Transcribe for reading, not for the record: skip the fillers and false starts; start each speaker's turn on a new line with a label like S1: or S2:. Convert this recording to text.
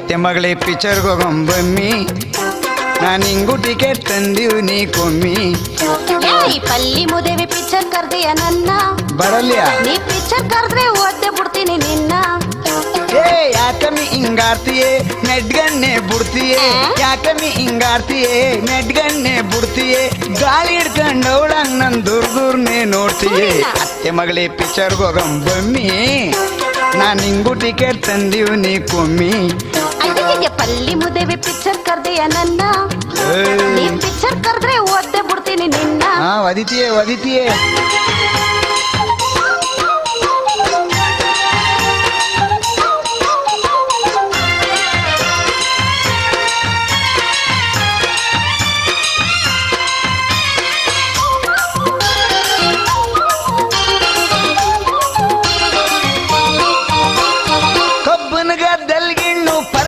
S1: ಅತ್ತೆ ಮಗಳೇ ಪಿಕ್ಚರ್ಗೆ ಹೋಗಂಬಮ್ಮಿ ನಾನು ಹಿಂಗೂ ಟಿಕೆಟ್ ತಂದೀವಿ ನೀ ಕೊಮ್ಮಿ
S2: ಈ ಪಲ್ಲಿ ಮುದೇವಿ ಪಿಕ್ಚರ್ ಕರ್ದೆಯ ನನ್ನ
S1: ಬರಲ್ಯಾ
S2: ನೀ ಪಿಕ್ಚರ್ ಕರ್ದ್ರೆ ಓದ್ದೆ ಬಿಡ್ತೀನಿ ನಿನ್ನ
S1: ಏ ಯಾಕಮ್ಮಿ ಹಿಂಗಾರ್ತಿಯೇ ನೆಡ್ಗನ್ನೆ ಬಿಡ್ತೀಯೇ ಯಾಕಮ್ಮಿ ಹಿಂಗಾರ್ತಿಯೇ ನೆಡ್ಗನ್ನೆ ಬಿಡ್ತೀಯೇ ಗಾಳಿ ಹಿಡ್ಕೊಂಡು ಅವಳಂಗ್ ನನ್ ದೂರ್ನೇ ನೋಡ್ತೀಯೇ ಅತ್ತೆ ಮಗಳೇ ಪಿಕ್ಚರ್ಗೆ ಹೋಗಂಬಮ್ಮಿ ನಾನು ಹಿಂಗೂ ಟಿಕೆಟ್ ತಂದೀವಿ ನೀ ಕೊಮ್ಮಿ
S2: ಅಯ್ಯಯ್ಯ ಪಲ್ಲಿ ಮುದೇವಿ ಪಿಕ್ಚರ್ ಕರ್ದೆಯ ನನ್ನ ನೀ ಪಿಕ್ಚರ್ ಕರ್ದ್ರೆ ಓದ್ದೆ ಬಿಡ್ತೀನಿ ನಿನ್ನ
S1: ಒದಿತೀಯೇ